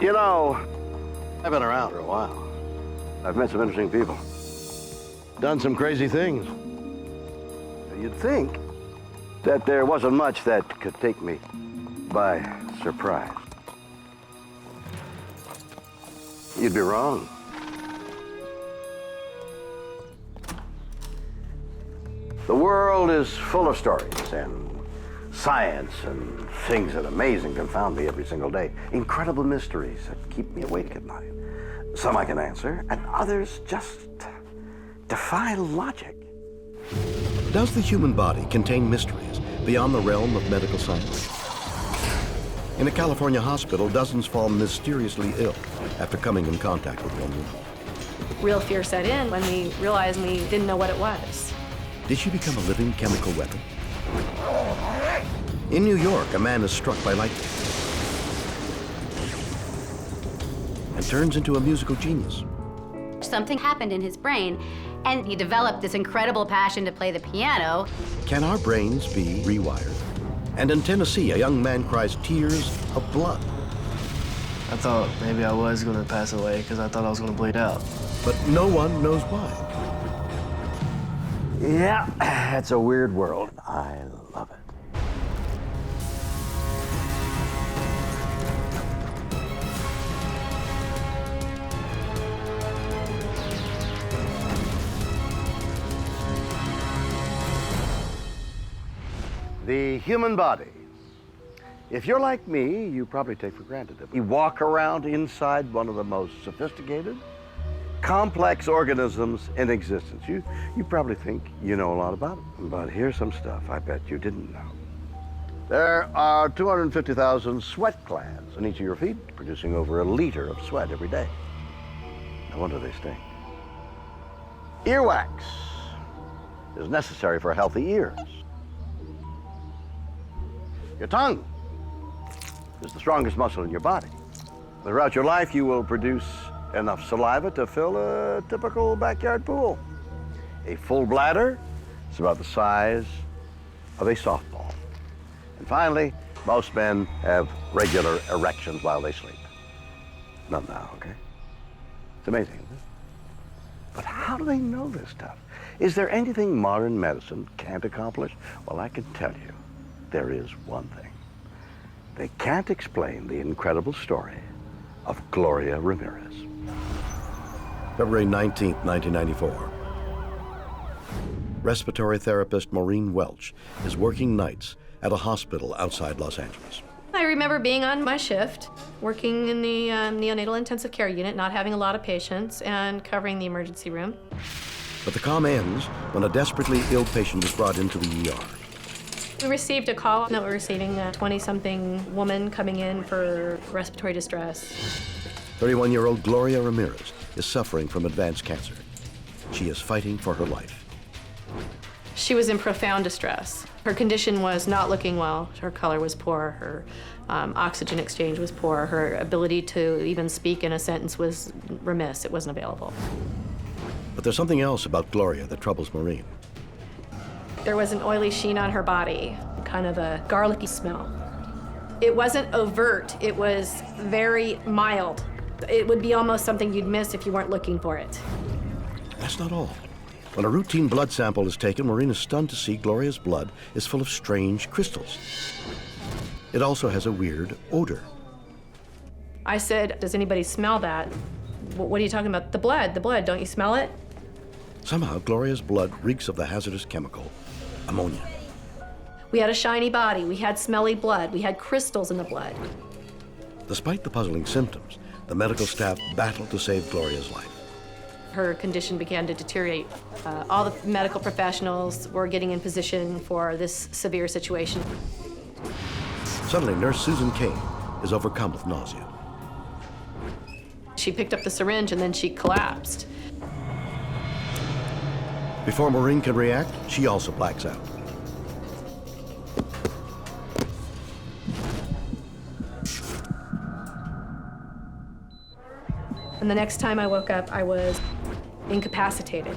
You know, I've been around for a while. I've met some interesting people. Done some crazy things. You'd think that there wasn't much that could take me by surprise. You'd be wrong. The world is full of stories and science and things that amaze and confound me every single day. Incredible mysteries that keep me awake at night. Some I can answer, and others just defy logic. Does the human body contain mysteries beyond the realm of medical science? In a California hospital, dozens fall mysteriously ill after coming in contact with one woman. Real fear set in when we realized we didn't know what it was. Did she become a living chemical weapon? In New York, a man is struck by lightning and turns into a musical genius. Something happened in his brain, and he developed this incredible passion to play the piano. Can our brains be rewired? And in Tennessee, a young man cries tears of blood. I thought maybe I was going to pass away because I thought I was going to bleed out. But no one knows why. Yeah, it's a weird world. I love it. The human body. If you're like me, you probably take for granted that we walk around inside one of the most sophisticated, complex organisms in existence. You probably think you know a lot about it. But here's some stuff I bet you didn't know. There are 250,000 sweat glands in each of your feet, producing over a liter of sweat every day. No wonder they stink. Earwax is necessary for healthy ears. Your tongue is the strongest muscle in your body. Throughout your life, you will produce enough saliva to fill a typical backyard pool. A full bladder is about the size of a softball. And finally, most men have regular erections while they sleep. Not now, okay? It's amazing, isn't it? But how do they know this stuff? Is there anything modern medicine can't accomplish? Well, I can tell you, there is one thing. They can't explain the incredible story of Gloria Ramirez. February 19th, 1994. Respiratory therapist Maureen Welch is working nights at a hospital outside Los Angeles. I remember being on my shift, working in the neonatal intensive care unit, not having a lot of patients, and covering the emergency room. But the calm ends when a desperately ill patient is brought into the ER. We received a call that we're receiving a 20-something woman coming in for respiratory distress. 31-year-old Gloria Ramirez is suffering from advanced cancer. She is fighting for her life. She was in profound distress. Her condition was not looking well. Her color was poor. Her oxygen exchange was poor. Her ability to even speak in a sentence was remiss. It wasn't available. But there's something else about Gloria that troubles Maureen. There was an oily sheen on her body, kind of a garlicky smell. It wasn't overt. It was very mild. It would be almost something you'd miss if you weren't looking for it. That's not all. When a routine blood sample is taken, Maureen is stunned to see Gloria's blood is full of strange crystals. It also has a weird odor. I said, does anybody smell that? What are you talking about? The blood, don't you smell it? Somehow, Gloria's blood reeks of the hazardous chemical, ammonia. We had a shiny body, we had smelly blood, we had crystals in the blood. Despite the puzzling symptoms, the medical staff battled to save Gloria's life. Her condition began to deteriorate. All the medical professionals were getting in position for this severe situation. Suddenly, Nurse Susan Kane is overcome with nausea. She picked up the syringe and then she collapsed. Before Maureen can react, she also blacks out. And the next time I woke up, I was incapacitated.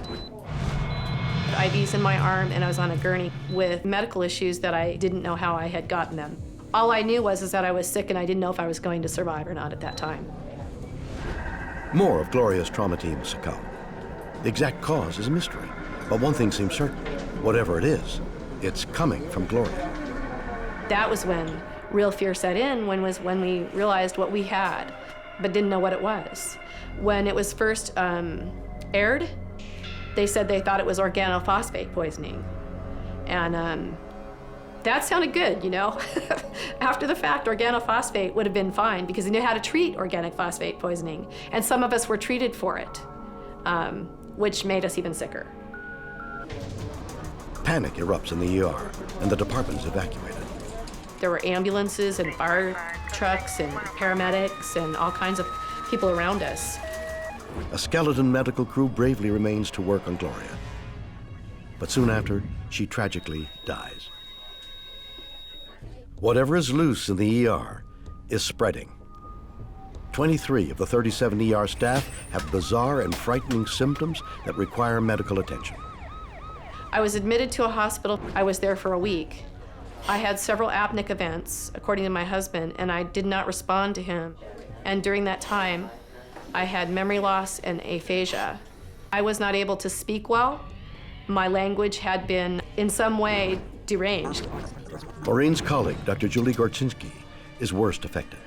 IVs in my arm, and I was on a gurney with medical issues that I didn't know how I had gotten them. All I knew was that I was sick and I didn't know if I was going to survive or not at that time. More of Gloria's trauma team succumb. The exact cause is a mystery, but one thing seems certain. Whatever it is, it's coming from Gloria. That was when real fear set in, when we realized what we had, but didn't know what it was. When it was first aired, they said they thought it was organophosphate poisoning. And that sounded good, you know? After the fact, organophosphate would have been fine because they knew how to treat organic phosphate poisoning. And some of us were treated for it, which made us even sicker. Panic erupts in the ER, and the department is evacuated. There were ambulances and fire trucks and paramedics and all kinds of people around us. A skeleton medical crew bravely remains to work on Gloria. But soon after, she tragically dies. Whatever is loose in the ER is spreading. 23 of the 37 ER staff have bizarre and frightening symptoms that require medical attention. I was admitted to a hospital. I was there for a week. I had several apneic events, according to my husband, and I did not respond to him. And during that time, I had memory loss and aphasia. I was not able to speak well. My language had been, in some way, deranged. Maureen's colleague, Dr. Julie Gorczynski, is worst affected.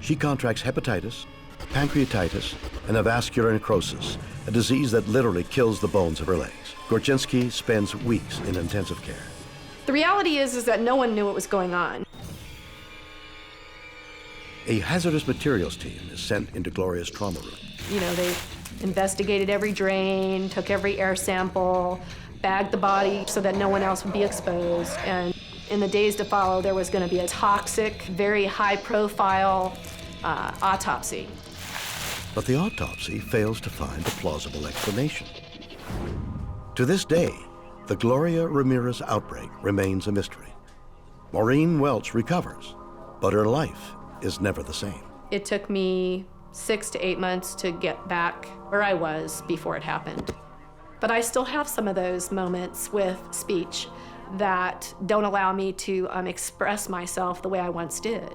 She contracts hepatitis, pancreatitis, and a vascular necrosis, a disease that literally kills the bones of her legs. Gorczynski spends weeks in intensive care. The reality is that no one knew what was going on. A hazardous materials team is sent into Gloria's trauma room. You know, they investigated every drain, took every air sample, bagged the body so that no one else would be exposed. And in the days to follow, there was going to be a toxic, very high-profile autopsy. But the autopsy fails to find a plausible explanation. To this day, the Gloria Ramirez outbreak remains a mystery. Maureen Welch recovers, but her life is never the same. It took me 6 to 8 months to get back where I was before it happened. But I still have some of those moments with speech that don't allow me to express myself the way I once did.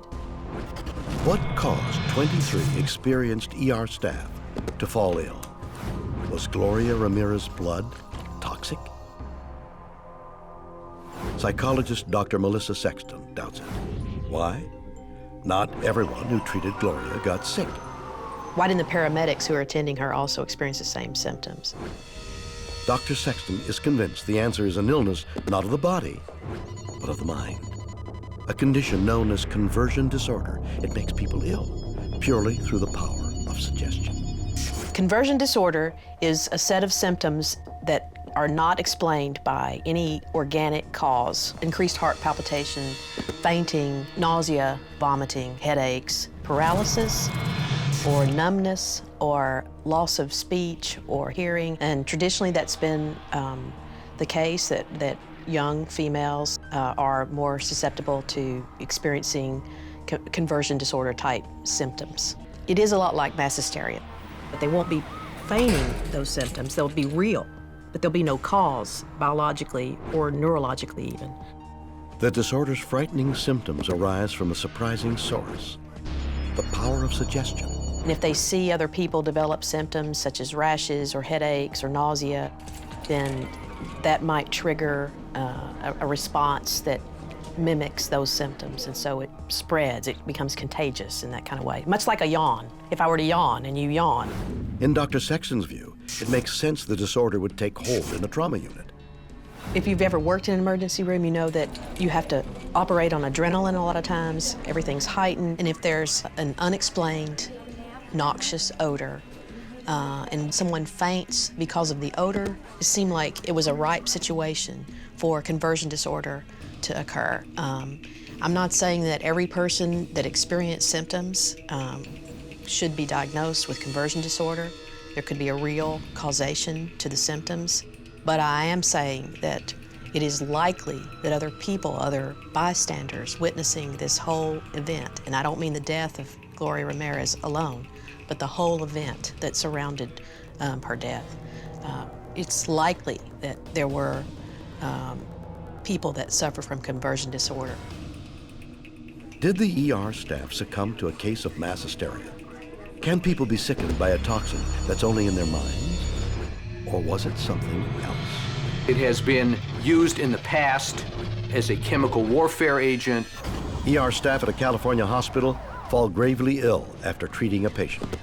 What caused 23 experienced ER staff to fall ill? Was Gloria Ramirez's blood toxic? Psychologist Dr. Melissa Sexton doubts it. Why? Not everyone who treated Gloria got sick. Why didn't the paramedics who are attending her also experience the same symptoms? Dr. Sexton is convinced the answer is an illness not of the body, but of the mind. A condition known as conversion disorder. It makes people ill purely through the power of suggestion. Conversion disorder is a set of symptoms that are not explained by any organic cause. Increased heart palpitation, fainting, nausea, vomiting, headaches, paralysis, or numbness, or loss of speech or hearing. And traditionally that's been the case, that young females are more susceptible to experiencing conversion disorder type symptoms. It is a lot like mass hysteria, but they won't be feigning those symptoms. They'll be real, but there'll be no cause biologically or neurologically even. The disorder's frightening symptoms arise from a surprising source, the power of suggestion. And if they see other people develop symptoms such as rashes or headaches or nausea, then that might trigger a response that mimics those symptoms, and so it spreads. It becomes contagious in that kind of way, much like a yawn. If I were to yawn and you yawn. In Dr. Sexton's view, it makes sense the disorder would take hold in a trauma unit. If you've ever worked in an emergency room, you know that you have to operate on adrenaline a lot of times. Everything's heightened, and if there's an unexplained noxious odor and someone faints because of the odor, it seemed like it was a ripe situation for conversion disorder to occur. I'm not saying that every person that experienced symptoms should be diagnosed with conversion disorder. There could be a real causation to the symptoms, but I am saying that it is likely that other people, other bystanders witnessing this whole event, and I don't mean the death of Gloria Ramirez alone, but the whole event that surrounded her death. It's likely that there were people that suffer from conversion disorder. Did the ER staff succumb to a case of mass hysteria? Can people be sickened by a toxin that's only in their minds? Or was it something else? It has been used in the past as a chemical warfare agent. ER staff at a California hospital fall gravely ill after treating a patient.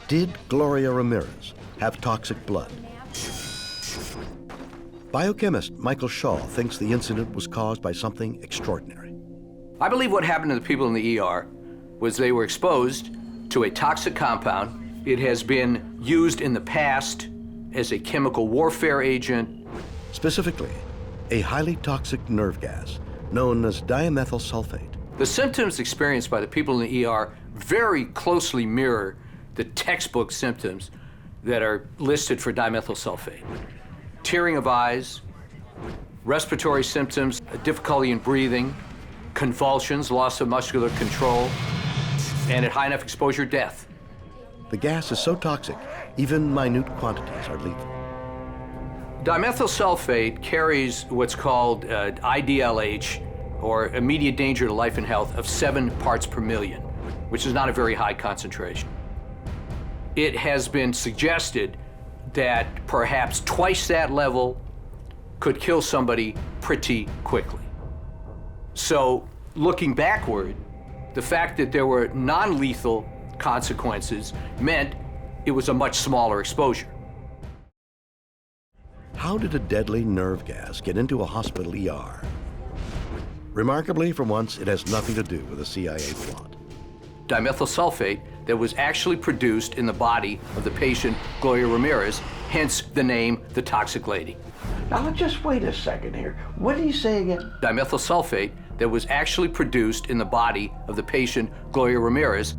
Did Gloria Ramirez have toxic blood? Biochemist Michael Shaw thinks the incident was caused by something extraordinary. I believe what happened to the people in the ER was they were exposed to a toxic compound. It has been used in the past as a chemical warfare agent. Specifically, a highly toxic nerve gas known as dimethyl sulfate. The symptoms experienced by the people in the ER very closely mirror the textbook symptoms that are listed for dimethyl sulfate. Tearing of eyes, respiratory symptoms, difficulty in breathing, convulsions, loss of muscular control, and at high enough exposure, death. The gas is so toxic, even minute quantities are lethal. Dimethyl sulfate carries what's called IDLH, or immediate danger to life and health, of 7 parts per million, which is not a very high concentration. It has been suggested that perhaps twice that level could kill somebody pretty quickly. So, looking backward, the fact that there were non-lethal consequences meant it was a much smaller exposure. How did a deadly nerve gas get into a hospital ER? Remarkably, for once, it has nothing to do with a CIA plot. Dimethyl sulfate that was actually produced in the body of the patient, Gloria Ramirez, hence the name, the toxic lady. Now, just wait a second here. What did you say again? Dimethyl sulfate that was actually produced in the body of the patient, Gloria Ramirez.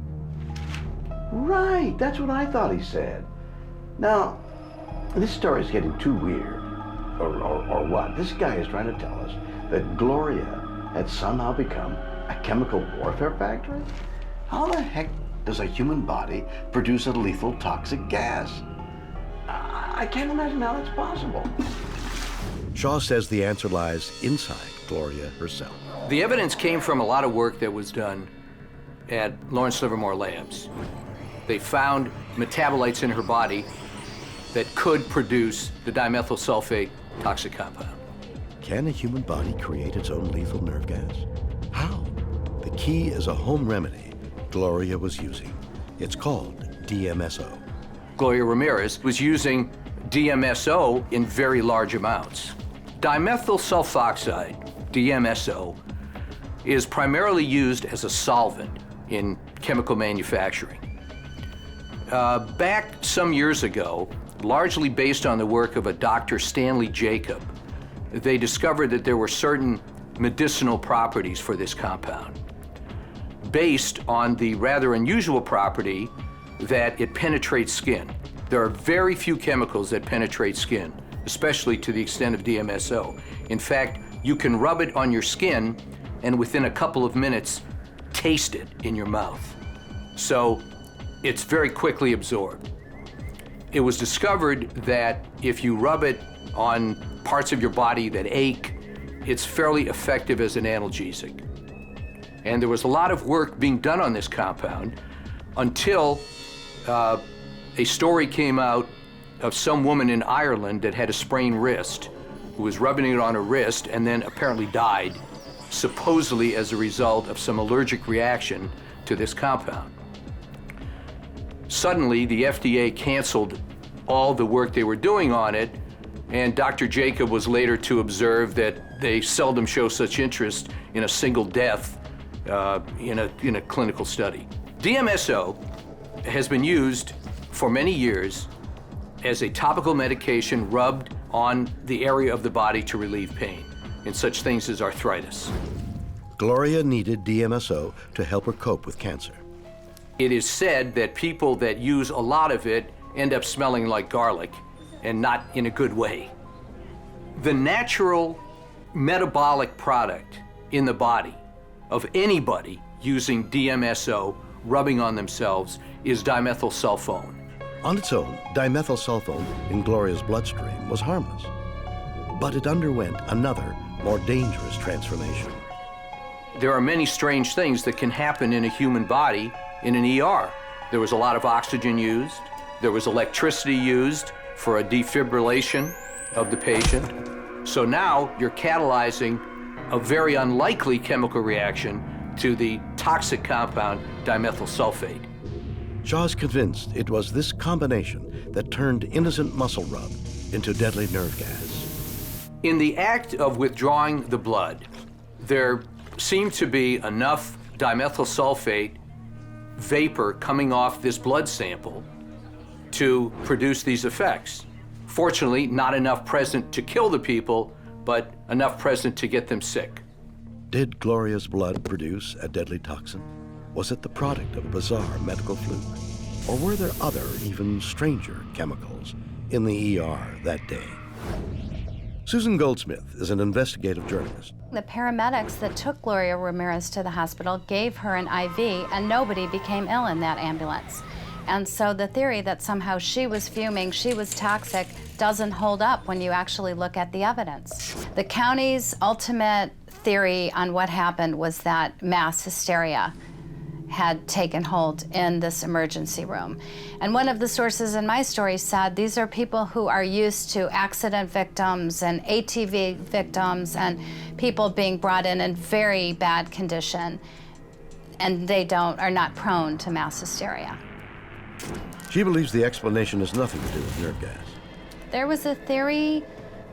Right, that's what I thought he said. Now, this story is getting too weird. Or what? This guy is trying to tell us that Gloria had somehow become a chemical warfare factory? How the heck does a human body produce a lethal toxic gas? I can't imagine how that's possible. Shaw says the answer lies inside Gloria herself. The evidence came from a lot of work that was done at Lawrence Livermore Labs. They found metabolites in her body that could produce the dimethyl sulfate toxic compound. Can a human body create its own lethal nerve gas? How? The key is a home remedy Gloria was using. It's called DMSO. Gloria Ramirez was using DMSO in very large amounts. Dimethyl sulfoxide, DMSO, is primarily used as a solvent in chemical manufacturing. Back some years ago, largely based on the work of a Dr. Stanley Jacob, they discovered that there were certain medicinal properties for this compound, based on the rather unusual property that it penetrates skin. There are very few chemicals that penetrate skin, especially to the extent of DMSO. In fact, you can rub it on your skin and within a couple of minutes, taste it in your mouth. So it's very quickly absorbed. It was discovered that if you rub it on parts of your body that ache, it's fairly effective as an analgesic. And there was a lot of work being done on this compound until a story came out of some woman in Ireland that had a sprained wrist, who was rubbing it on her wrist and then apparently died, supposedly as a result of some allergic reaction to this compound. Suddenly, the FDA canceled all the work they were doing on it, and Dr. Jacob was later to observe that they seldom show such interest in a single death in a clinical study. DMSO has been used for many years as a topical medication rubbed on the area of the body to relieve pain in such things as arthritis. Gloria needed DMSO to help her cope with cancer. It is said that people that use a lot of it end up smelling like garlic, and not in a good way. The natural metabolic product in the body of anybody using DMSO rubbing on themselves is dimethylsulfone. On its own, dimethylsulfone in Gloria's bloodstream was harmless. But it underwent another, more dangerous transformation. there are many strange things that can happen in a human body in an ER. There was a lot of oxygen used. There was electricity used for a defibrillation of the patient. So now you're catalyzing a very unlikely chemical reaction to the toxic compound dimethyl sulfate. Shaw is convinced it was this combination that turned innocent muscle rub into deadly nerve gas. In the act of withdrawing the blood, there seemed to be enough dimethyl sulfate vapor coming off this blood sample to produce these effects. Fortunately, not enough present to kill the people, but enough present to get them sick. Did Gloria's blood produce a deadly toxin? Was it the product of a bizarre medical fluke? Or were there other, even stranger chemicals in the ER that day? Susan Goldsmith is an investigative journalist. The paramedics that took Gloria Ramirez to the hospital gave her an IV, and nobody became ill in that ambulance. And so the theory that somehow she was fuming, she was toxic, doesn't hold up when you actually look at the evidence. The county's ultimate theory on what happened was that mass hysteria had taken hold in this emergency room. And one of the sources in my story said these are people who are used to accident victims and ATV victims and people being brought in very bad condition, and they are not prone to mass hysteria. She believes the explanation has nothing to do with nerve gas. There was a theory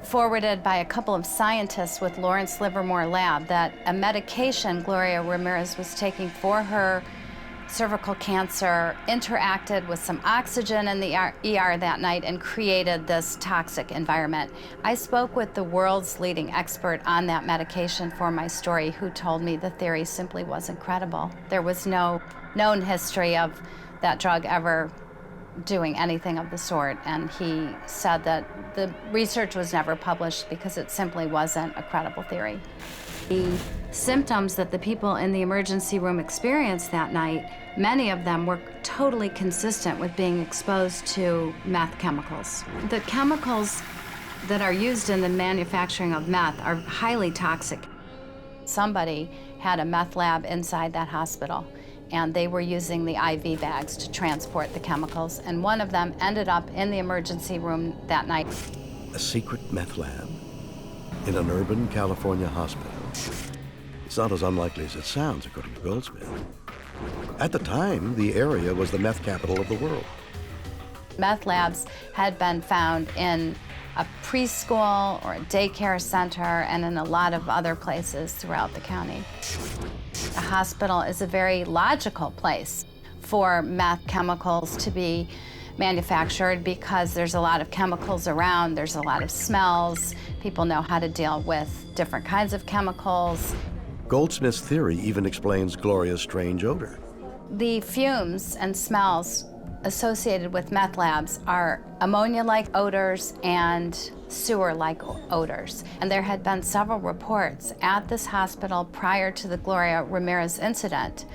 forwarded by a couple of scientists with Lawrence Livermore Lab that a medication Gloria Ramirez was taking for her cervical cancer interacted with some oxygen in the ER that night and created this toxic environment. I spoke with the world's leading expert on that medication for my story, who told me the theory simply wasn't credible. There was no known history of that drug ever doing anything of the sort, and he said that the research was never published because it simply wasn't a credible theory. The symptoms that the people in the emergency room experienced that night, many of them were totally consistent with being exposed to meth chemicals. The chemicals that are used in the manufacturing of meth are highly toxic. Somebody had a meth lab inside that hospital, and they were using the IV bags to transport the chemicals, and one of them ended up in the emergency room that night. A secret meth lab in an urban California hospital. It's not as unlikely as it sounds, according to Goldsmith. At the time, the area was the meth capital of the world. Meth labs had been found in a preschool or a daycare center and in a lot of other places throughout the county. A hospital is a very logical place for meth chemicals to be manufactured because there's a lot of chemicals around, there's a lot of smells, people know how to deal with different kinds of chemicals. Goldsmith's theory even explains Gloria's strange odor. The fumes and smells associated with meth labs are ammonia-like odors and sewer-like odors. And there had been several reports at this hospital prior to the Gloria Ramirez incident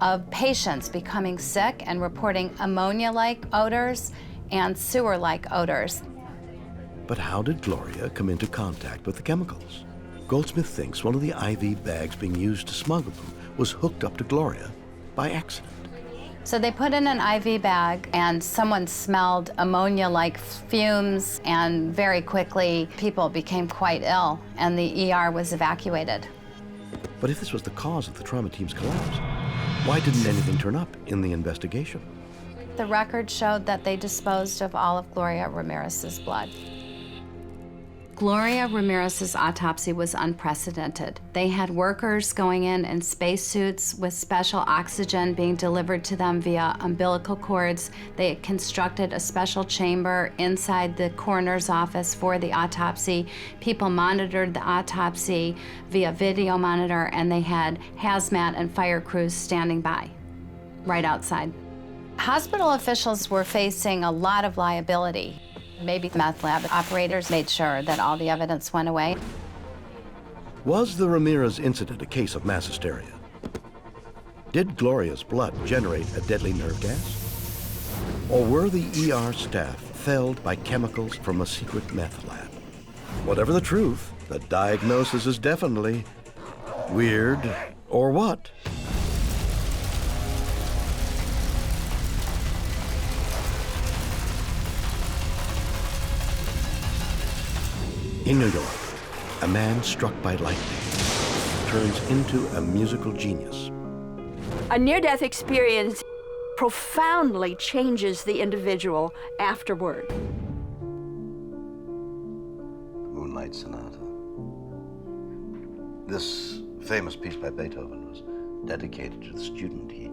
of patients becoming sick and reporting ammonia-like odors and sewer-like odors. But how did Gloria come into contact with the chemicals? Goldsmith thinks one of the IV bags being used to smuggle them was hooked up to Gloria by accident. So they put in an IV bag and someone smelled ammonia-like fumes, and very quickly people became quite ill and the ER was evacuated. But if this was the cause of the trauma team's collapse, why didn't anything turn up in the investigation? The record showed that they disposed of all of Gloria Ramirez's blood. Gloria Ramirez's autopsy was unprecedented. They had workers going in spacesuits with special oxygen being delivered to them via umbilical cords. They had constructed a special chamber inside the coroner's office for the autopsy. People monitored the autopsy via video monitor, and they had hazmat and fire crews standing by right outside. Hospital officials were facing a lot of liability. Maybe meth lab operators made sure that all the evidence went away. Was the Ramirez incident a case of mass hysteria? Did Gloria's blood generate a deadly nerve gas? Or were the ER staff felled by chemicals from a secret meth lab? Whatever the truth, the diagnosis is definitely weird Or what? In New York, a man struck by lightning turns into a musical genius. A near-death experience profoundly changes the individual afterward. Moonlight Sonata. This famous piece by Beethoven was dedicated to the student he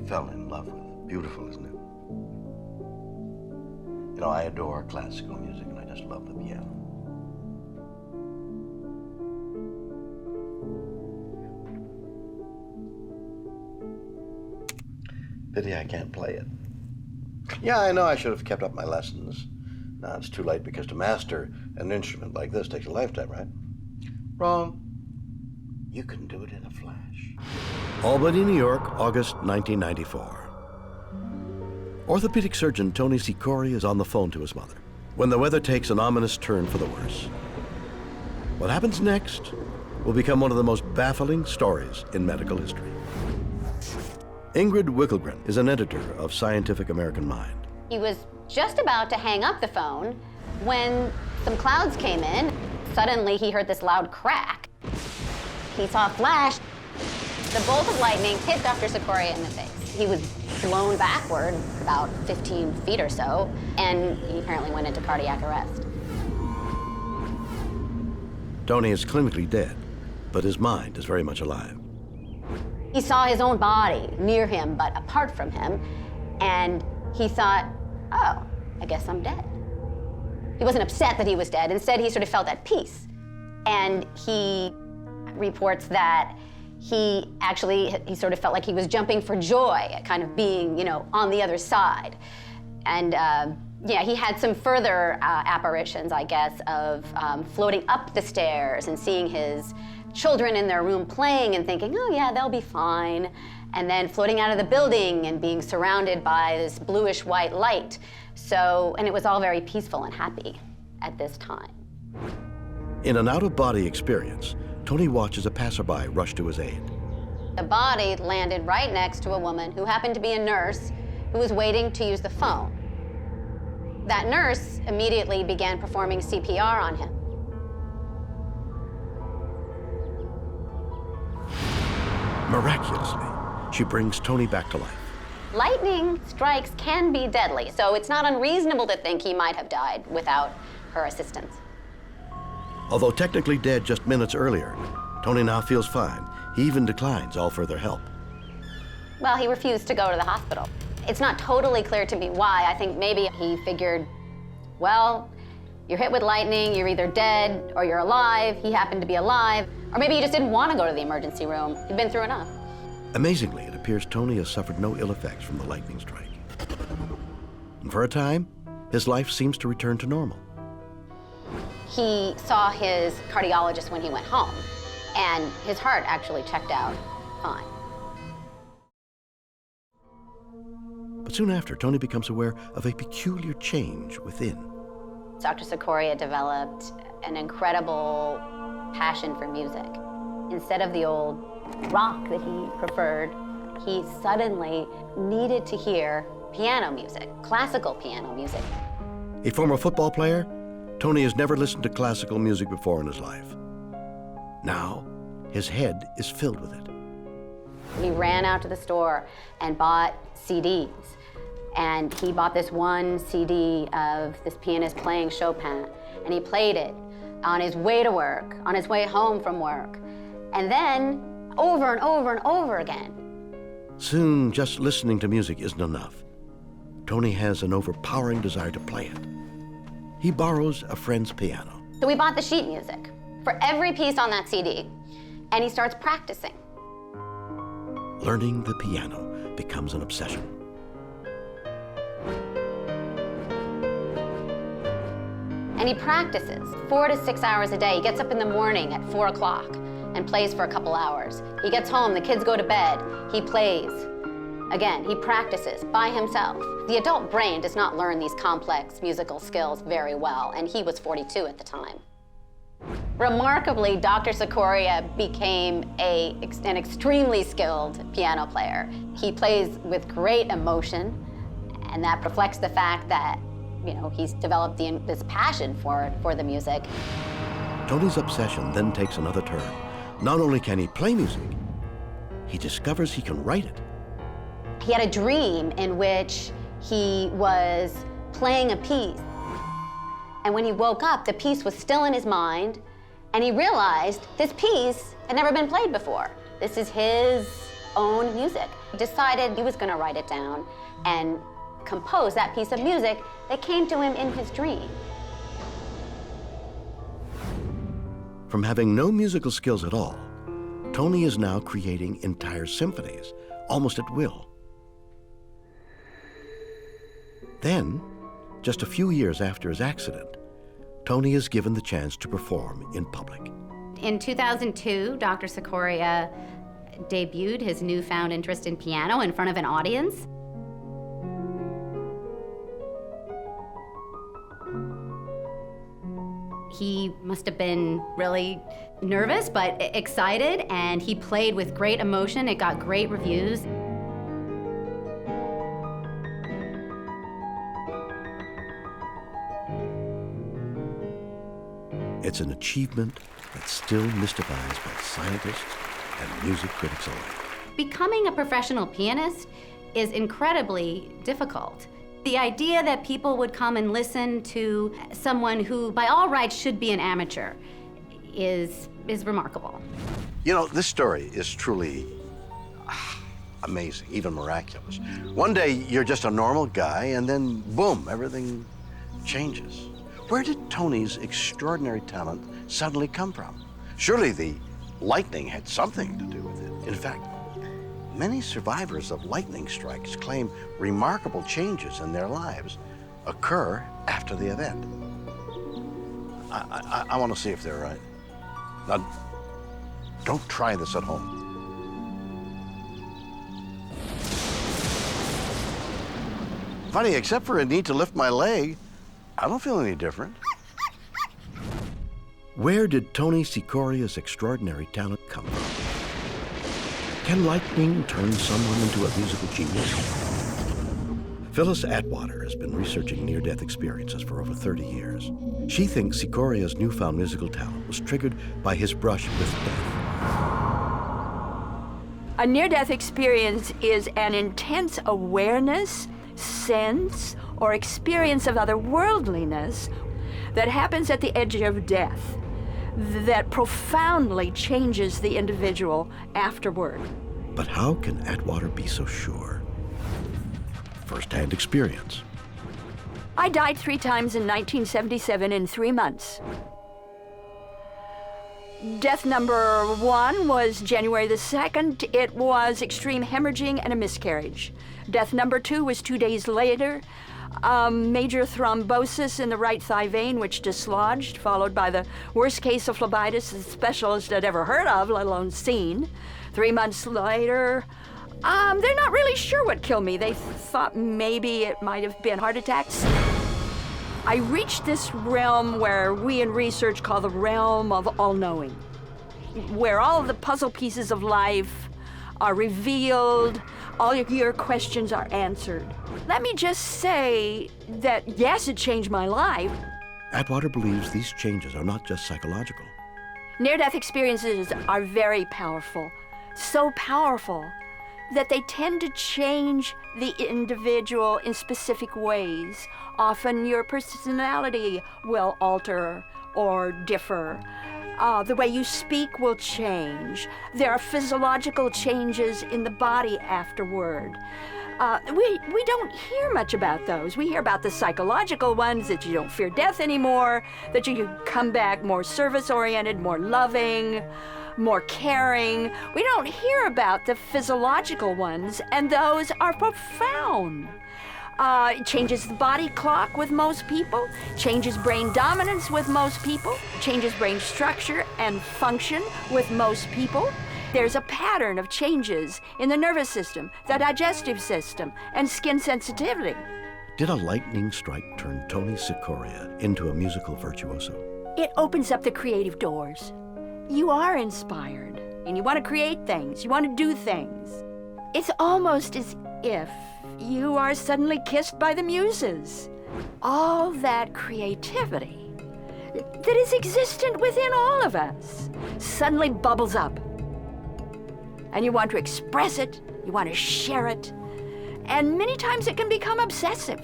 fell in love with. Beautiful, isn't it? You know, I adore classical music, and I just love the piano. Pity I can't play it. Yeah, I know I should have kept up my lessons. Now it's too late because to master an instrument like this takes a lifetime, right? Wrong. You can do it in a flash. Albany, New York, August 1994. Orthopedic surgeon Tony Sicori is on the phone to his mother when the weather takes an ominous turn for the worse. What happens next will become one of the most baffling stories in medical history. Ingrid Wickelgren is an editor of Scientific American Mind. He was just about to hang up the phone when some clouds came in. Suddenly, he heard this loud crack. He saw a flash. The bolt of lightning hit Dr. Sicori in the face. He was blown backward about 15 feet or so, and he apparently went into cardiac arrest. Tony is clinically dead, but his mind is very much alive. He saw his own body near him, but apart from him, and he thought, oh, I guess I'm dead. He wasn't upset that he was dead. Instead, he sort of felt at peace. And he reports that he sort of felt like he was jumping for joy at kind of being, on the other side. And yeah, he had some further apparitions, I guess, of floating up the stairs and seeing his children in their room playing and thinking, oh yeah, they'll be fine. And then floating out of the building and being surrounded by this bluish-white light. And it was all very peaceful and happy at this time. In an out-of-body experience, Tony watches a passerby rush to his aid. The body landed right next to a woman who happened to be a nurse who was waiting to use the phone. That nurse immediately began performing CPR on him. Miraculously, she brings Tony back to life. Lightning strikes can be deadly, so it's not unreasonable to think he might have died without her assistance. Although technically dead just minutes earlier, Tony now feels fine. He even declines all further help. Well, he refused to go to the hospital. It's not totally clear to me why. I think maybe he figured, well, you're hit with lightning, you're either dead or you're alive. He happened to be alive. Or maybe he just didn't want to go to the emergency room. He'd been through enough. Amazingly, it appears Tony has suffered no ill effects from the lightning strike. And for a time, his life seems to return to normal. He saw his cardiologist when he went home, and his heart actually checked out fine. But soon after, Tony becomes aware of a peculiar change within. Dr. Sicori developed an incredible passion for music. Instead of the old rock that he preferred, he suddenly needed to hear piano music, classical piano music. A former football player, Tony has never listened to classical music before in his life. Now, his head is filled with it. He ran out to the store and bought CDs. And he bought this one CD of this pianist playing Chopin, and he played it on his way to work, on his way home from work, and then over and over and over again. Soon, just listening to music isn't enough. Tony has an overpowering desire to play it. He borrows a friend's piano. So we bought the sheet music for every piece on that CD, and he starts practicing. Learning the piano becomes an obsession. And he practices 4 to 6 hours a day. He gets up in the morning at 4 o'clock and plays for a couple hours. He gets home, the kids go to bed, he plays. Again, he practices by himself. The adult brain does not learn these complex musical skills very well, and he was 42 at the time. Remarkably, Dr. Sikoria became an extremely skilled piano player. He plays with great emotion, and that reflects the fact that, you know, he's developed this passion for the music. Tony's obsession then takes another turn. Not only can he play music, he discovers he can write it. He had a dream in which he was playing a piece. And when he woke up, the piece was still in his mind, and he realized this piece had never been played before. This is his own music. He decided he was going to write it down and compose that piece of music that came to him in his dream. From having no musical skills at all, Tony is now creating entire symphonies, almost at will. Then, just a few years after his accident, Tony is given the chance to perform in public. In 2002, Dr. Sikoria debuted his newfound interest in piano in front of an audience. He must have been really nervous, but excited, and he played with great emotion. It got great reviews. It's an achievement that still mystifies both scientists and music critics alike. Becoming a professional pianist is incredibly difficult. The idea that people would come and listen to someone who, by all rights, should be an amateur is remarkable. You know, this story is truly amazing, even miraculous. One day, you're just a normal guy, and then, boom, everything changes. Where did Tony's extraordinary talent suddenly come from? Surely the lightning had something to do with it. In fact, many survivors of lightning strikes claim remarkable changes in their lives occur after the event. I want to see if they're right. Now, don't try this at home. Funny, except for a need to lift my leg, I don't feel any different. Where did Tony Sikoria's extraordinary talent come from? Can lightning turn someone into a musical genius? Phyllis Atwater has been researching near-death experiences for over 30 years. She thinks Sikoria's newfound musical talent was triggered by his brush with death. A near-death experience is an intense awareness, sense, or experience of otherworldliness that happens at the edge of death that profoundly changes the individual afterward. But how can Atwater be so sure? First-hand experience. I died 3 times in 1977 in 3 months. Death number 1 was January the 2nd. It was extreme hemorrhaging and a miscarriage. Death number 2 was 2 days later. Major thrombosis in the right thigh vein, which dislodged, followed by the worst case of phlebitis the specialist had ever heard of, let alone seen. 3 months later, they're not really sure what killed me. They thought maybe it might have been heart attacks. I reached this realm where we in research call the realm of all-knowing, where all of the puzzle pieces of life are revealed, all of your questions are answered. Let me just say that, yes, it changed my life. Atwater believes these changes are not just psychological. Near-death experiences are very powerful, so powerful that they tend to change the individual in specific ways. Often your personality will alter or differ. The way you speak will change. There are physiological changes in the body afterward. We don't hear much about those. We hear about the psychological ones, that you don't fear death anymore, that you come back more service-oriented, more loving, more caring. We don't hear about the physiological ones, and those are profound. It changes the body clock with most people, changes brain dominance with most people, changes brain structure and function with most people. There's a pattern of changes in the nervous system, the digestive system, and skin sensitivity. Did a lightning strike turn Tony Sikoria into a musical virtuoso? it opens up the creative doors. You are inspired, and you want to create things, you want to do things. It's almost as if you are suddenly kissed by the muses. All that creativity that is existent within all of us suddenly bubbles up. And you want to express it, you want to share it, and many times it can become obsessive.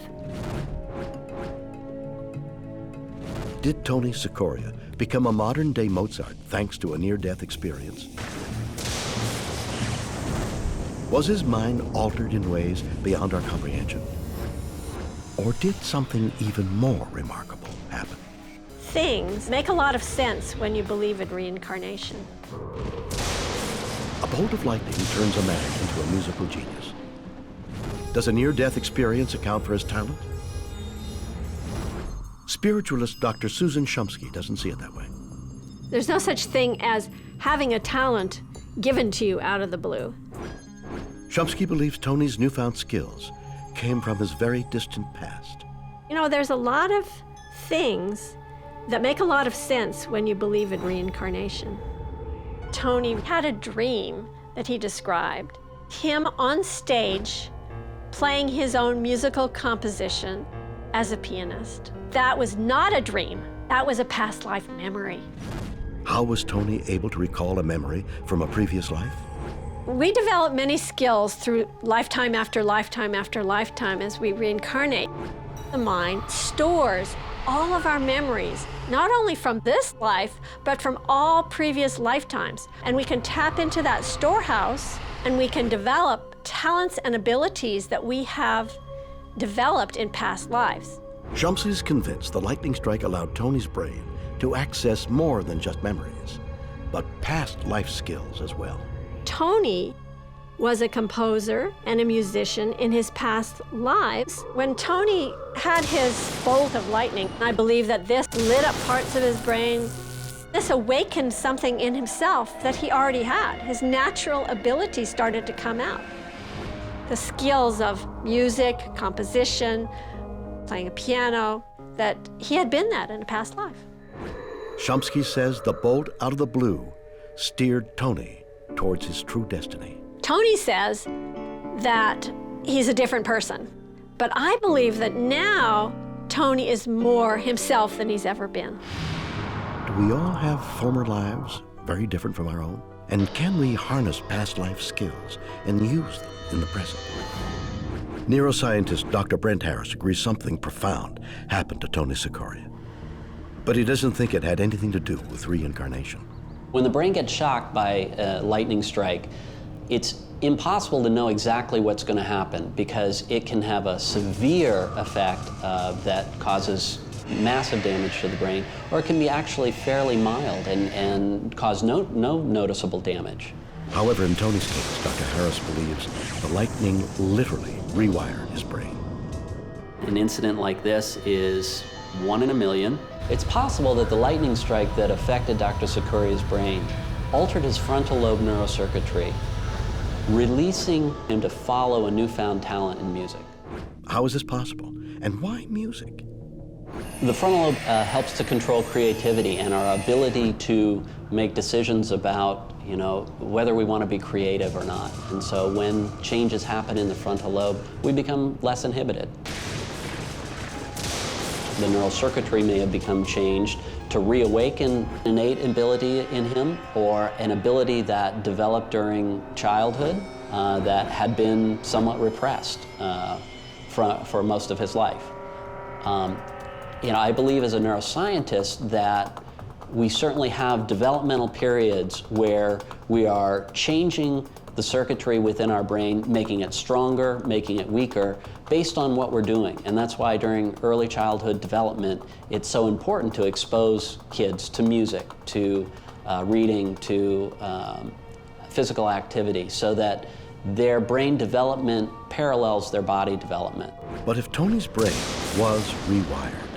Did Tony Sikoria become a modern-day Mozart thanks to a near-death experience? Was his mind altered in ways beyond our comprehension? Or did something even more remarkable happen? Things make a lot of sense when you believe in reincarnation. A bolt of lightning turns a man into a musical genius. Does a near-death experience account for his talent? Spiritualist Dr. Susan Shumsky doesn't see it that way. There's no such thing as having a talent given to you out of the blue. Shumsky believes Tony's newfound skills came from his very distant past. You know, there's a lot of things that make a lot of sense when you believe in reincarnation. Tony had a dream that he described. Him on stage playing his own musical composition as a pianist. That was not a dream. That was a past life memory. How was Tony able to recall a memory from a previous life? We develop many skills through lifetime after lifetime after lifetime as we reincarnate. The mind stores all of our memories, not only from this life, but from all previous lifetimes. And we can tap into that storehouse and we can develop talents and abilities that we have developed in past lives. Shumsky's convinced the lightning strike allowed Tony's brain to access more than just memories, but past life skills as well. Tony was a composer and a musician in his past lives. When Tony had his bolt of lightning, I believe that this lit up parts of his brain. This awakened something in himself that he already had. His natural ability started to come out. The skills of music, composition, playing a piano, that he had been that in a past life. Shumsky says the bolt out of the blue steered Tony towards his true destiny. Tony says that he's a different person, but I believe that now Tony is more himself than he's ever been. Do we all have former lives very different from our own? And can we harness past life skills and use them in the present? Neuroscientist Dr. Brent Harris agrees something profound happened to Tony Sikoria, but he doesn't think it had anything to do with reincarnation. When the brain gets shocked by a lightning strike, it's impossible to know exactly what's going to happen because it can have a severe effect that causes massive damage to the brain, or it can be actually fairly mild and cause no noticeable damage. However, in Tony's case, Dr. Harris believes the lightning literally rewired his brain. An incident like this is 1 in a million. It's possible that the lightning strike that affected Dr. Sikoria's brain altered his frontal lobe neurocircuitry, releasing him to follow a newfound talent in music. How is this possible? And why music? The frontal lobe helps to control creativity and our ability to make decisions about, whether we want to be creative or not. And so when changes happen in the frontal lobe, we become less inhibited. The neural circuitry may have become changed to reawaken innate ability in him or an ability that developed during childhood that had been somewhat repressed for most of his life. I believe as a neuroscientist that we certainly have developmental periods where we are changing the circuitry within our brain, making it stronger, making it weaker, based on what we're doing. And that's why during early childhood development, it's so important to expose kids to music, to reading, to physical activity, so that their brain development parallels their body development. But if Tony's brain was rewired,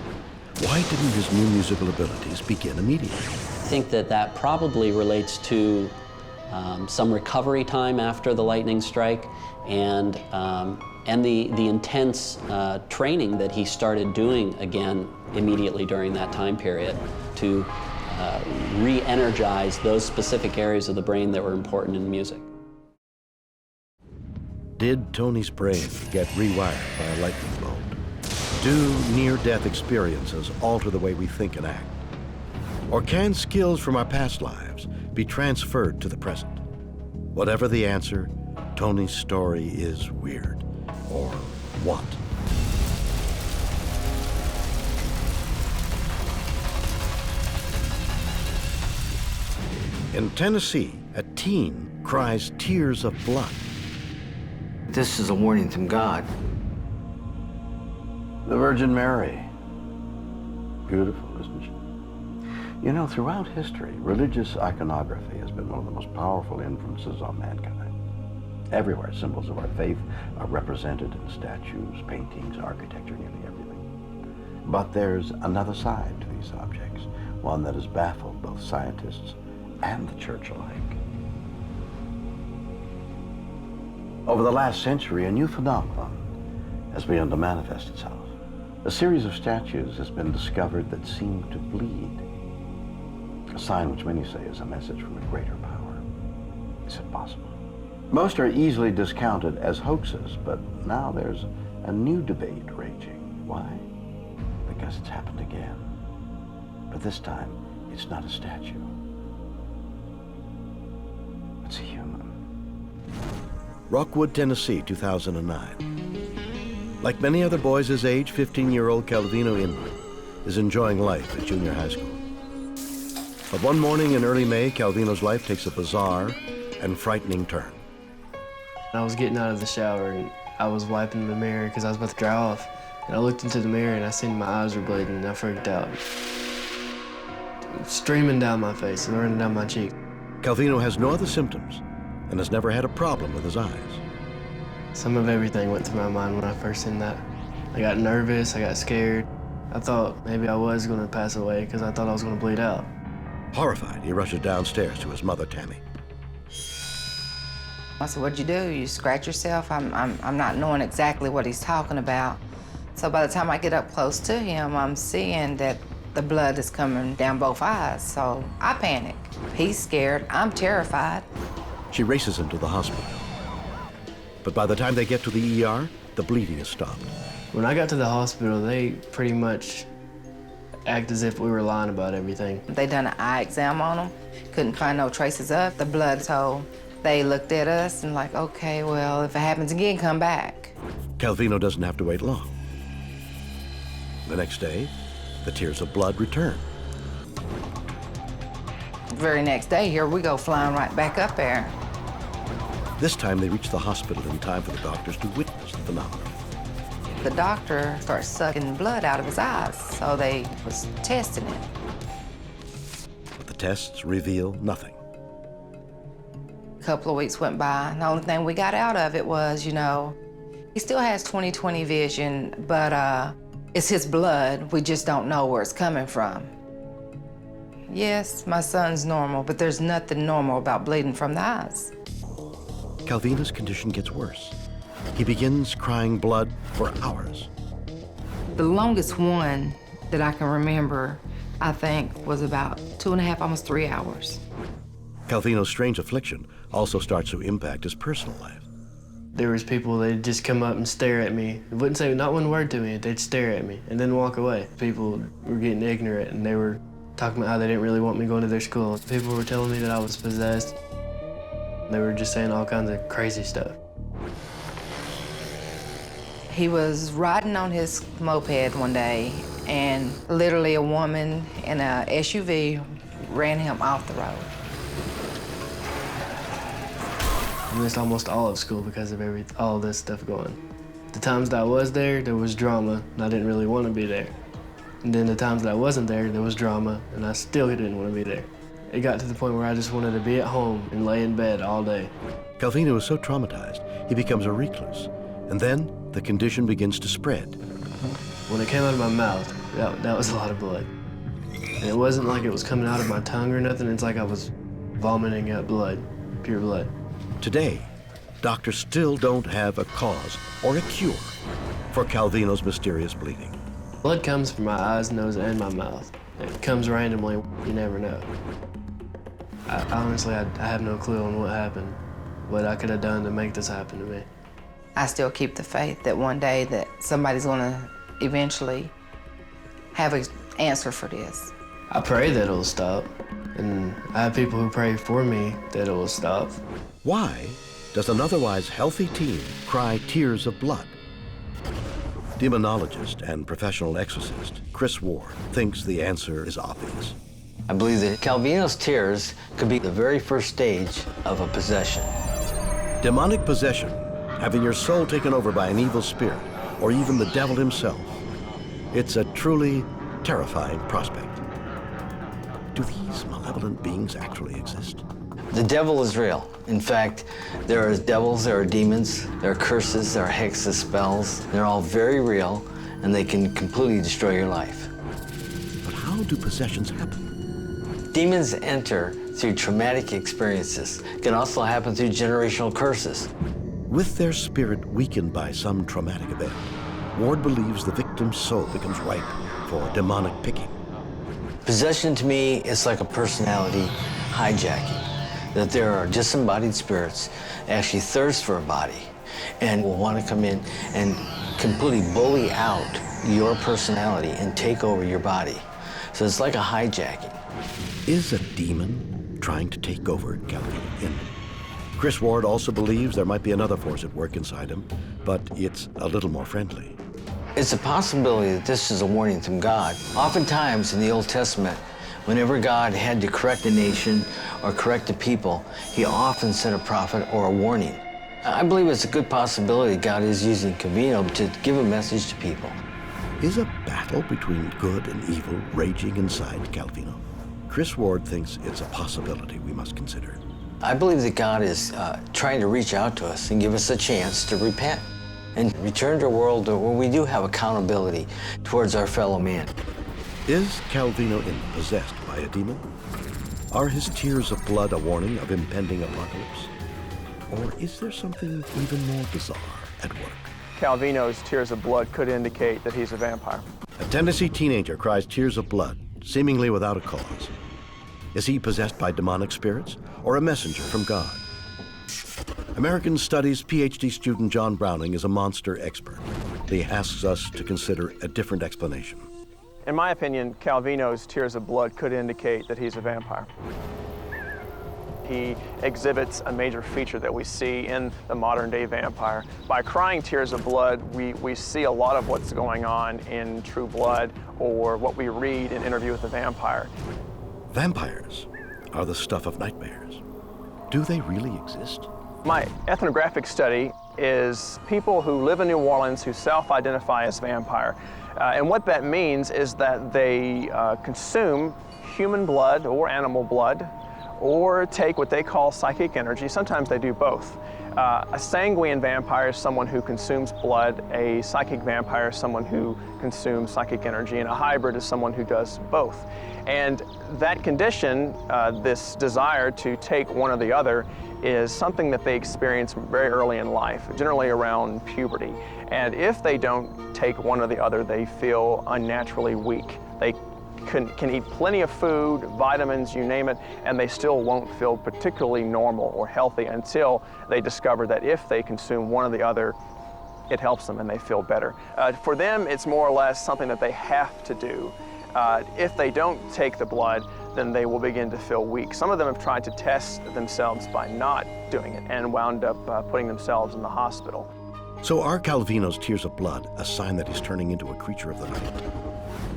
why didn't his new musical abilities begin immediately? I think that probably relates to some recovery time after the lightning strike and and the intense training that he started doing again immediately during that time period to re-energize those specific areas of the brain that were important in music. Did Tony's brain get rewired by a lightning bolt? Do near-death experiences alter the way we think and act? Or can skills from our past lives be transferred to the present? Whatever the answer, Tony's story is weird. Or what? In Tennessee, a teen cries tears of blood. This is a warning from God. The Virgin Mary. Beautiful, isn't she? You know, throughout history, religious iconography has been one of the most powerful influences on mankind. Everywhere, symbols of our faith are represented in statues, paintings, architecture, nearly everything. But there's another side to these objects, one that has baffled both scientists and the church alike. Over the last century, a new phenomenon has begun to manifest itself. A series of statues has been discovered that seem to bleed, a sign which many say is a message from a greater power. Is it possible? Most are easily discounted as hoaxes, but now there's a new debate raging. Why? Because it's happened again. But this time, it's not a statue. It's a human. Rockwood, Tennessee, 2009. Like many other boys his age, 15-year-old Calvino Inman is enjoying life at junior high school. But one morning in early May, Calvino's life takes a bizarre and frightening turn. I was getting out of the shower and I was wiping the mirror because I was about to dry off. And I looked into the mirror and I seen my eyes were bleeding and I freaked out. Streaming down my face and running down my cheek. Calvino has no other symptoms and has never had a problem with his eyes. Some of everything went through my mind when I first seen that. I got nervous, I got scared. I thought maybe I was going to pass away because I thought I was going to bleed out. Horrified, he rushes downstairs to his mother, Tammy. I said, what'd you do? You scratch yourself? I'm not knowing exactly what he's talking about. So by the time I get up close to him, I'm seeing that the blood is coming down both eyes. So I panic. He's scared, I'm terrified. She races him to the hospital. But by the time they get to the ER, the bleeding is stopped. When I got to the hospital, they pretty much act as if we were lying about everything. They done an eye exam on him, couldn't find no traces of the blood, so they looked at us and like, okay, well, if it happens again, come back. Calvino doesn't have to wait long. The next day, the tears of blood return. The very next day, here we go flying right back up there. This time they reach the hospital in time for the doctors to witness the phenomenon. The doctor starts sucking blood out of his eyes, so they was testing it. But the tests reveal nothing. A couple of weeks went by, and the only thing we got out of it was, you know, he still has 20/20 vision, but it's his blood. We just don't know where it's coming from. Yes, my son's normal, but there's nothing normal about bleeding from the eyes. Calvino's condition gets worse. He begins crying blood for hours. The longest one that I can remember, I think, was about 2.5, almost 3 hours. Calvino's strange affliction also starts to impact his personal life. There was people, they'd just come up and stare at me. They wouldn't say not one word to me, they'd stare at me and then walk away. People were getting ignorant and they were talking about how they didn't really want me going to their school. People were telling me that I was possessed. They were just saying all kinds of crazy stuff. He was riding on his moped one day, and literally a woman in a SUV ran him off the road. I missed almost all of school because of all this stuff going. The times that I was there was drama, and I didn't really want to be there. And then the times that I wasn't there was drama, and I still didn't want to be there. It got to the point where I just wanted to be at home and lay in bed all day. Calvino is so traumatized, he becomes a recluse. And then the condition begins to spread. When it came out of my mouth, that was a lot of blood. And it wasn't like it was coming out of my tongue or nothing. It's like I was vomiting out blood, pure blood. Today, doctors still don't have a cause or a cure for Calvino's mysterious bleeding. Blood comes from my eyes, nose, and my mouth. It comes randomly. You never know. Honestly, I have no clue on what happened, what I could have done to make this happen to me. I still keep the faith that one day that somebody's gonna eventually have an answer for this. I pray that it'll stop, and I have people who pray for me that it will stop. Why does an otherwise healthy teen cry tears of blood? Demonologist and professional exorcist Chris Ward thinks the answer is obvious. I believe that Calvino's tears could be the very first stage of a possession. Demonic possession, having your soul taken over by an evil spirit, or even the devil himself. It's a truly terrifying prospect. Do these malevolent beings actually exist? The devil is real. In fact, there are devils, there are demons, there are curses, there are hexes, spells. They're all very real, and they can completely destroy your life. But how do possessions happen? Demons enter through traumatic experiences. It can also happen through generational curses. With their spirit weakened by some traumatic event, Ward believes the victim's soul becomes ripe for demonic picking. Possession to me is like a personality hijacking, that there are disembodied spirits that actually thirst for a body and will want to come in and completely bully out your personality and take over your body. So it's like a hijacking. Is a demon trying to take over Calvino? Chris Ward also believes there might be another force at work inside him, but it's a little more friendly. It's a possibility that this is a warning from God. Oftentimes in the Old Testament, whenever God had to correct a nation or correct a people, he often sent a prophet or a warning. I believe it's a good possibility God is using Calvino to give a message to people. Is a battle between good and evil raging inside Calvino? Chris Ward thinks it's a possibility we must consider. I believe that God is trying to reach out to us and give us a chance to repent and return to a world where we do have accountability towards our fellow man. Is Calvino possessed by a demon? Are his tears of blood a warning of impending apocalypse? Or is there something even more bizarre at work? Calvino's tears of blood could indicate that he's a vampire. A Tennessee teenager cries tears of blood, seemingly without a cause. Is he possessed by demonic spirits or a messenger from God? American Studies PhD student John Browning is a monster expert. He asks us to consider a different explanation. In my opinion, Calvino's tears of blood could indicate that he's a vampire. He exhibits a major feature that we see in the modern-day vampire. By crying tears of blood, we see a lot of what's going on in True Blood or what we read in Interview with the Vampire. Vampires are the stuff of nightmares. Do they really exist? My ethnographic study is people who live in New Orleans who self-identify as vampire. And what that means is that they consume human blood or animal blood or take what they call psychic energy. Sometimes they do both. A sanguine vampire is someone who consumes blood. A psychic vampire is someone who consumes psychic energy. And a hybrid is someone who does both. And that condition, this desire to take one or the other, is something that they experience very early in life, generally around puberty. And if they don't take one or the other, they feel unnaturally weak. They can eat plenty of food, vitamins, you name it, and they still won't feel particularly normal or healthy until they discover that if they consume one or the other, it helps them and they feel better. For them, it's more or less something that they have to do. If they don't take the blood, then they will begin to feel weak. Some of them have tried to test themselves by not doing it and wound up putting themselves in the hospital. So are Calvino's tears of blood a sign that he's turning into a creature of the night?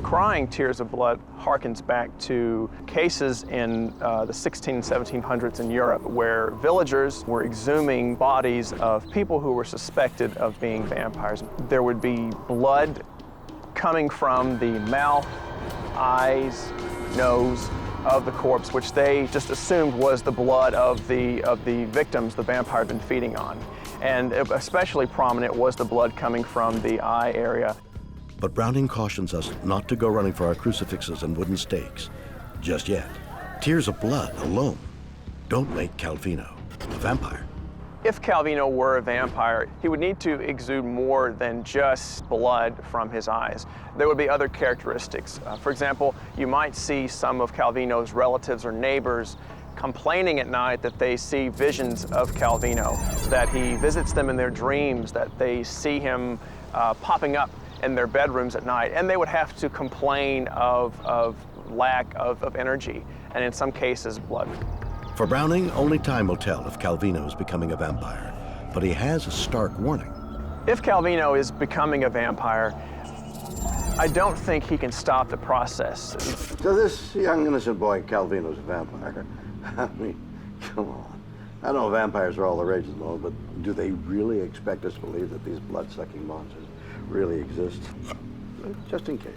Crying tears of blood harkens back to cases in the 1600s and 1700s in Europe where villagers were exhuming bodies of people who were suspected of being vampires. There would be blood coming from the mouth, eyes, nose of the corpse, which they just assumed was the blood of the victims the vampire had been feeding on. And especially prominent was the blood coming from the eye area. But Browning cautions us not to go running for our crucifixes and wooden stakes just yet. Tears of blood alone don't make Calvino a vampire. If Calvino were a vampire, he would need to exude more than just blood from his eyes. There would be other characteristics. For example, you might see some of Calvino's relatives or neighbors complaining at night that they see visions of Calvino, that he visits them in their dreams, that they see him popping up in their bedrooms at night, and they would have to complain of lack of energy, and in some cases, blood. For Browning, only time will tell if Calvino is becoming a vampire, but he has a stark warning. If Calvino is becoming a vampire, I don't think he can stop the process. So this young innocent boy, Calvino's a vampire. I mean, come on. I know vampires are all the rage in the world, but do they really expect us to believe that these blood-sucking monsters really exist? Just in case.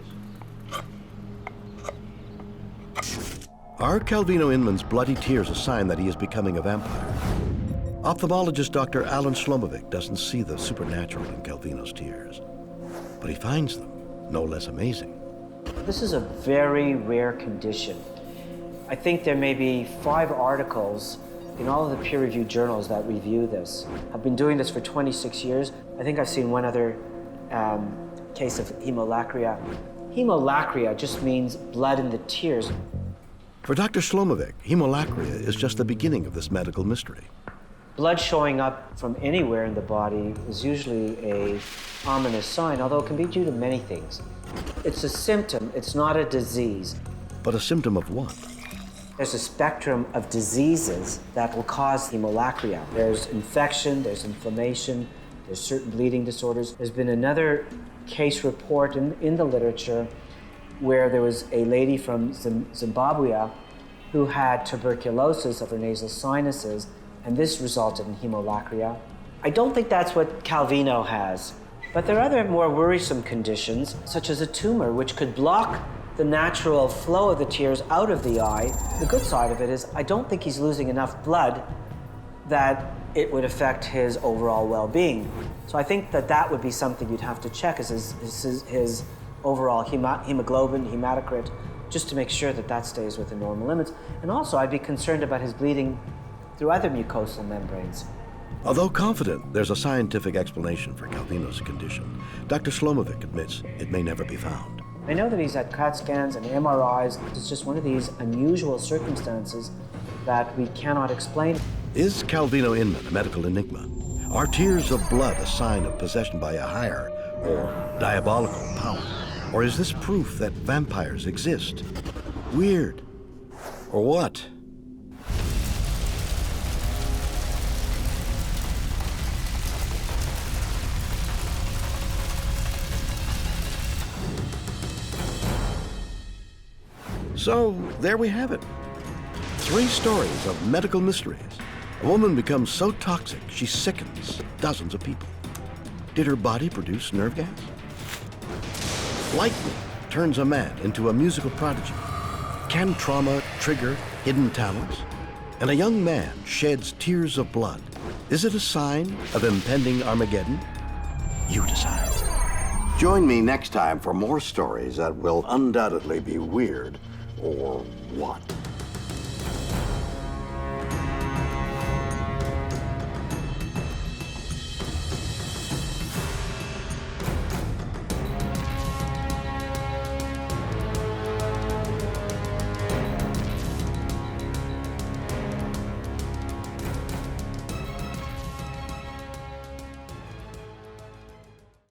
Are Calvino Inman's bloody tears a sign that he is becoming a vampire? Ophthalmologist Dr. Alan Shlomovic doesn't see the supernatural in Calvino's tears, but he finds them no less amazing. This is a very rare condition. I think there may be 5 articles in all of the peer-reviewed journals that review this. I've been doing this for 26 years. I think I've seen one other case of hemolacria. Hemolacria just means blood in the tears. For Dr. Shlomovic, hemolacria is just the beginning of this medical mystery. Blood showing up from anywhere in the body is usually an ominous sign, although it can be due to many things. It's a symptom, it's not a disease. But a symptom of what? There's a spectrum of diseases that will cause hemolacria. There's infection, there's inflammation, there's certain bleeding disorders. There's been another case report in the literature where there was a lady from Zimbabwe who had tuberculosis of her nasal sinuses, and this resulted in hemolacria. I don't think that's what Calvino has, but there are other more worrisome conditions, such as a tumor, which could block the natural flow of the tears out of the eye. The good side of it is I don't think he's losing enough blood that it would affect his overall well-being. So I think that would be something you'd have to check, is his overall hemoglobin, hematocrit, just to make sure that stays within normal limits. And also, I'd be concerned about his bleeding through other mucosal membranes. Although confident there's a scientific explanation for Calvino's condition, Dr. Shlomovic admits it may never be found. I know that he's had CAT scans and MRIs. It's just one of these unusual circumstances that we cannot explain. Is Calvino Inman a medical enigma? Are tears of blood a sign of possession by a higher or diabolical power? Or is this proof that vampires exist? Weird. Or what? So, there we have it. 3 stories of medical mysteries. A woman becomes so toxic she sickens dozens of people. Did her body produce nerve gas? Lightning turns a man into a musical prodigy. Can trauma trigger hidden talents? And a young man sheds tears of blood. Is it a sign of impending Armageddon? You decide. Join me next time for more stories that will undoubtedly be weird, or what?